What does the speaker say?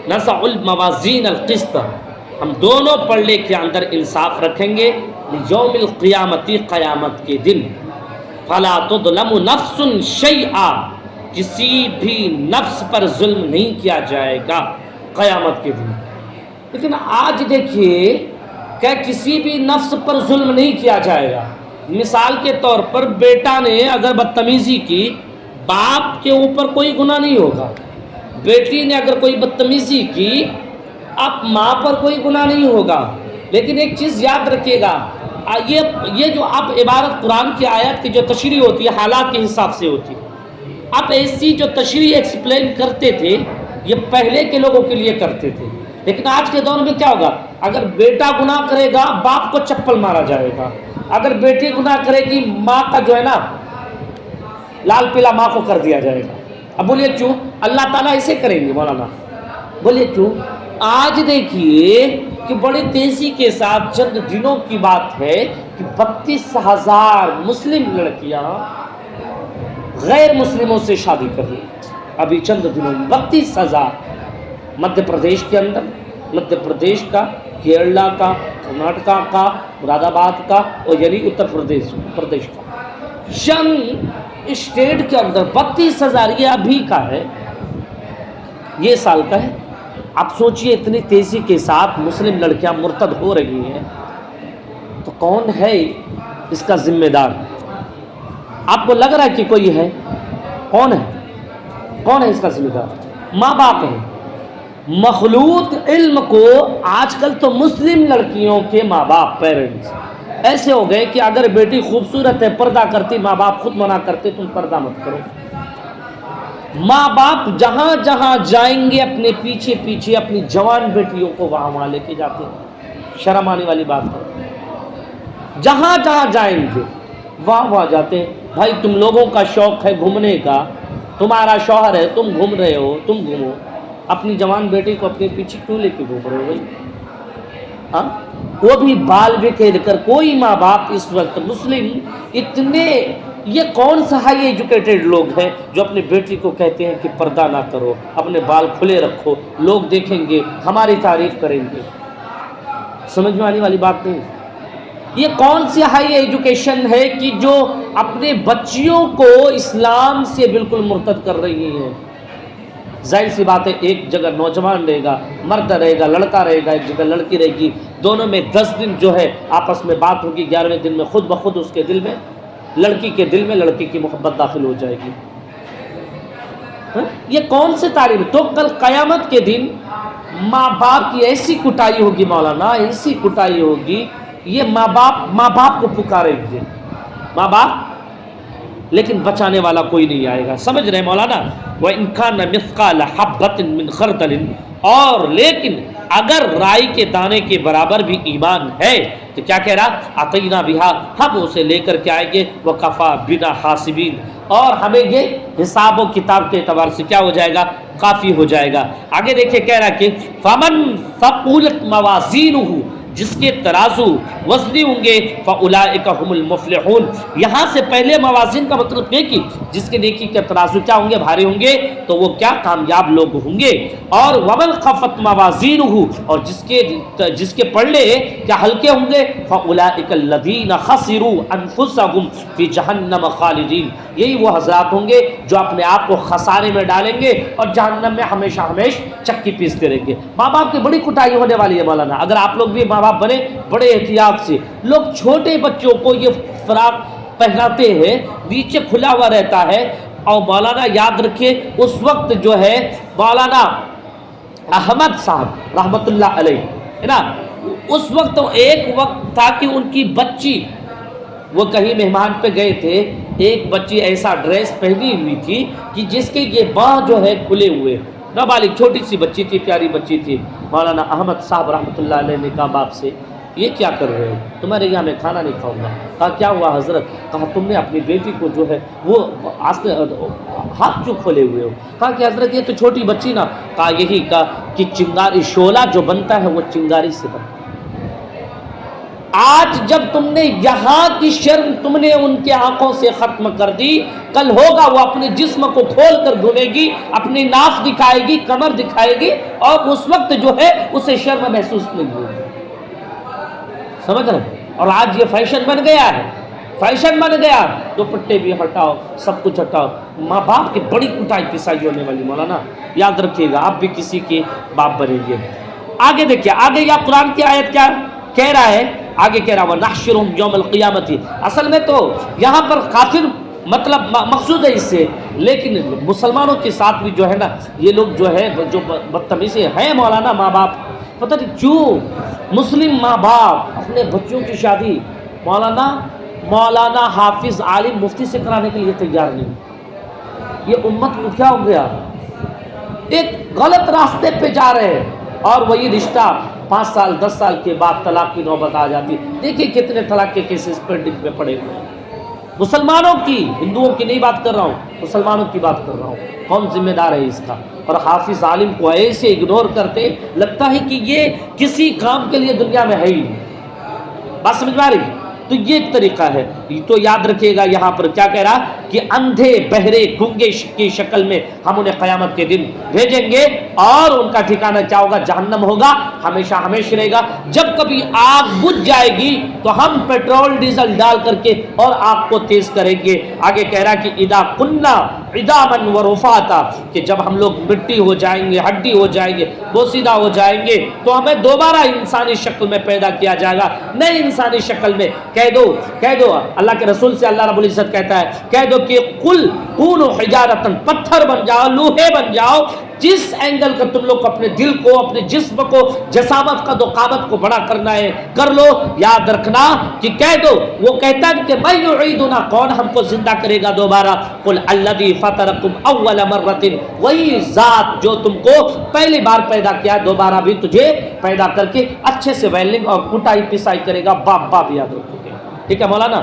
نضع الموازین القسط، ہم دونوں پلڑے کے اندر انصاف رکھیں گے، لیوم القیامتی، قیامت کے دن، فلا تظلم نفس شیئا، کسی بھی نفس پر ظلم نہیں کیا جائے گا قیامت کے دن۔ لیکن آج دیکھیے کہ کسی بھی نفس پر ظلم نہیں کیا جائے گا۔ مثال کے طور پر بیٹا نے اگر بدتمیزی کی، باپ کے اوپر کوئی گناہ نہیں ہوگا، بیٹی نے اگر کوئی بدتمیزی کی، اب ماں پر کوئی گناہ نہیں ہوگا۔ لیکن ایک چیز یاد رکھیے گا، یہ جو اب عبارت قرآن کی آیت کی جو تشریح ہوتی ہے حالات کے حساب سے ہوتی ہے۔ اب ایسی جو تشریح ایکسپلین کرتے تھے یہ پہلے کے لوگوں کے لیے کرتے تھے، لیکن آج کے دور میں کیا ہوگا، اگر بیٹا گناہ کرے گا باپ کو چپل مارا جائے گا، اگر بیٹی گناہ کرے گی ماں کا جو ہے نا لال پیلا ماں کو کر دیا جائے گا۔ اب بولیے کیوں؟ اللہ تعالیٰ ایسے کریں گے مولانا؟ بولیے کیوں؟ آج دیکھیے کہ بڑی تیزی کے ساتھ چند دنوں کی بات ہے کہ 32,000 مسلم لڑکیاں غیر مسلموں سے شادی کر رہی ہیں۔ ابھی چند دنوں میں 32,000 مدھیہ پردیش کے اندر، مدھیہ پردیش کا، کیرلا کا، کرناٹکا کا، مراد آباد کا، اور یعنی اتر پردیش کا، چند اسٹیٹ کے اندر 32,000، یہ ابھی کا ہے، یہ سال کا ہے۔ اب سوچئے اتنی تیزی کے ساتھ مسلم لڑکیاں مرتد ہو رہی ہیں تو کون ہے اس کا ذمہ دار؟ آپ کو لگ رہا ہے کہ کوئی ہے؟ کون ہے؟ کون ہے اس کا ذمہ دار؟ ماں باپ ہیں۔ مخلوط علم کو آج کل تو مسلم لڑکیوں کے ماں باپ، پیرنٹس ایسے ہو گئے کہ اگر بیٹی خوبصورت ہے پردہ کرتی، ماں باپ خود منع کرتے تم پردہ مت کرو۔ ماں باپ جہاں جہاں جائیں گے اپنے پیچھے پیچھے اپنی جوان بیٹیوں کو وہاں لے کے جاتے ہیں۔ شرم آنے والی بات ہے، جہاں جہاں جائیں گے وہاں جاتے ہیں۔ بھائی تم لوگوں کا شوق ہے گھومنے کا، تمہارا شوہر ہے، تم گھوم رہے ہو، تم گھومو، اپنی جوان بیٹی کو اپنے پیچھے کیوں لے کے گھوم رہے ہو بھائی؟ ہاں، وہ بھی بال بکھیر کر۔ کوئی ماں باپ اس وقت مسلم اتنے، یہ کون سا ہائی ایجوکیٹڈ لوگ ہیں جو اپنے بیٹی کو کہتے ہیں کہ پردہ نہ کرو، اپنے بال کھلے رکھو، لوگ دیکھیں گے ہماری تعریف کریں گے؟ سمجھ میں آنے والی بات نہیں۔ یہ کون سی ہائی ایجوکیشن ہے کہ جو اپنے بچیوں کو اسلام سے بالکل مرتد کر رہی ہیں؟ ظاہر سی بات ہے، ایک جگہ نوجوان رہے گا، مرد رہے گا، لڑکا رہے گا، ایک جگہ لڑکی رہے گی، دونوں میں 10 دن جو ہے آپس میں بات ہوگی، 11ویں دن میں خود بخود اس کے دل میں، لڑکی کے دل میں لڑکی کی محبت داخل ہو جائے گی۔ یہ کون سے تعلیم؟ تو کل قیامت کے دن ماں باپ کی ایسی کٹائی ہوگی مولانا، ایسی کٹائی ہوگی، یہ ماں باپ کو پکاریں گے، ماں باپ، لیکن بچانے والا کوئی نہیں آئے گا۔ سمجھ رہے مولانا؟ وَإِنْ كَانَ مِثْقَالَ حَبَّةٍ مِّنْ خَرْدَلٍ، اور لیکن اگر رائی کے دانے کے برابر بھی ایمان ہے تو کیا کہہ رہا؟ عطینا بہا، ہم اسے لے کر کے آئیں گے، وَكَفَى بِنَا حَاسِبِينَ، اور ہمیں یہ حساب و کتاب کے اعتبار سے کیا ہو جائے گا؟ کافی ہو جائے گا۔ آگے دیکھیں کہہ رہا کہ فَمَنْ ثَقُلَتْ مَوَازِينُهُ، جس کے ترازو وزنی ہوں گے، فَأُولَئِكَ هُمُ الْمُفْلِحُونَ، یہاں سے پہلے موازین کا مطلب یہ کہ جس کے نیکی کے ترازو کیا ہوں گے؟ بھاری ہوں گے، تو وہ کیا کامیاب لوگ ہوں گے۔ اور وَمَنْ خَفَّتْ مَوَازِينُهُ، اور جس کے پلڑے کیا ہلکے ہوں گے، فَأُولَئِكَ الَّذِينَ خَسِرُوا أَنفُسَهُمْ فِي جَهَنَّمَ خَالِدِينَ، یہی وہ حضرات ہوں گے جو اپنے آپ کو خسارے میں ڈالیں گے اور جہنم میں ہمیشہ چکی پیستے رہیں گے۔ ماں باپ کی بڑی کٹائی ہونے والی ہے مولانا، اگر آپ لوگ بھی ماں باپ بنے بڑے احتیاط سے۔ لوگ چھوٹے بچوں کو یہ فراق پہناتے ہیں، نیچے کھلا ہوا رہتا ہے، اور مولانا یاد رکھیں اس وقت جو ہے مولانا احمد صاحب رحمۃ اللہ علیہ ہے نا، اس وقت ایک وقت تھا کہ ان کی بچی، وہ کہیں مہمان پہ گئے تھے، ایک بچی ایسا ڈریس پہنی ہوئی تھی کہ جس کے یہ باں جو ہے کھلے ہوئے، نابالغ چھوٹی سی بچی تھی، پیاری بچی تھی۔ مولانا احمد صاحب رحمۃ اللہ علیہ نے کہا باپ سے، یہ کیا کر رہے ہو؟ تمہارے یہاں میں کھانا نہیں کھاؤں گا۔ کہا کیا ہوا حضرت؟ کہا تم نے اپنی بیٹی کو جو ہے وہ ہاتھ کیوں کھولے ہوئے ہو؟ کہا کہ حضرت یہ تو چھوٹی بچی نا۔ کہا یہی کہا کہ چنگاری، شعلہ جو بنتا ہے وہ چنگاری سے بنتا ہے، آج جب تم نے یہاں کی شرم تم نے ان کے آنکھوں سے ختم کر دی، کل ہوگا وہ اپنے جسم کو کھول کر گھومے گی، اپنی ناف دکھائے گی، کمر دکھائے گی، اور اس وقت جو ہے اسے شرم محسوس نہیں ہوگی. سمجھ رہے؟ اور آج یہ فیشن بن گیا ہے، فیشن بن گیا. دوپٹے بھی ہٹاؤ، سب کچھ ہٹاؤ. ماں باپ کی بڑی کٹائی پسائی ہونے والی. مولانا یاد رکھیے گا، آپ بھی کسی کے باپ بنیں گے. آگے دیکھیے، آگے یا قرآن کی آیت کیا کہہ رہا ہے؟ آگے کہہ رہا وَنَحْشُرُهُمْ يَوْمَ الْقِيَامَةِ. اصل میں تو یہاں پر کافر مطلب مقصود ہے اس سے، لیکن مسلمانوں کے ساتھ بھی جو ہے نا یہ لوگ جو ہے جو بدتمیزی ہیں مولانا. ماں باپ پتہ نہیں کیوں مسلم ماں باپ اپنے بچوں کی شادی مولانا حافظ عالم مفتی سے کرانے کے لیے تیار نہیں. یہ امت کو کیا ہو گیا؟ ایک غلط راستے پہ جا رہے ہیں، اور وہی رشتہ 5 سال 10 سال کے بعد طلاق کی نوبت آ جاتی. دیکھیں کتنے طلاق کے کیسز پینڈنگ میں پڑے ہوئے ہیں. مسلمانوں کی، ہندوؤں کی نہیں بات کر رہا ہوں، مسلمانوں کی بات کر رہا ہوں. کون ذمہ دار ہے اس کا؟ اور حافظ عالم کو ایسے اگنور کرتے، لگتا ہے کہ یہ کسی کام کے لیے دنیا میں ہے ہی نہیں. بات سمجھ میں آ رہی؟ تو یہ ایک طریقہ ہے. تو یاد رکھیے گا یہاں پر کیا کہہ رہا کہ اندھے بہرے گنگے کی شکل میں ہم انہیں قیامت کے دن بھیجیں گے، اور ان کا ٹھکانہ کیا ہوگا؟ جہنم ہوگا، ہمیشہ ہمیشہ رہے گا. جب کبھی آگ بجھ جائے گی تو ہم پیٹرول ڈیزل ڈال کر کے اور آگ کو تیز کریں گے. آگے کہہ رہا کہ اذا کننا عظاما ورفاتا، کہ جب ہم لوگ مٹی ہو جائیں گے، ہڈی ہو جائیں گے، بوسیدہ ہو جائیں گے، تو ہمیں دوبارہ انسانی شکل میں پیدا کیا جائے گا، نئی انسانی شکل میں. کہہ دو اللہ کے رسول سے اللہ رب العزت کہتا ہے کہہ دو کہ قل کونوا حجارۃ، پتھر بن جاؤ، لوہے بن جاؤ. جس اینگل کا تم لوگ اپنے دل کو، اپنے جسم کو، جسامت کا قامت کو بڑا کرنا ہے کر لو. یاد رکھنا کہ کہہ دو، وہ کہتا ہے کہ من یعیدنا، کون ہم کو زندہ کرے گا دوبارہ؟ قل الذی فطرکم اول مرۃ، وہی ذات جو تم کو پہلی بار پیدا کیا دوبارہ بھی تجھے پیدا کر کے اچھے سے ویلنگ اور کٹائی پسائی کرے گا. باپ یاد رکھو گے. ٹھیک ہے مولانا؟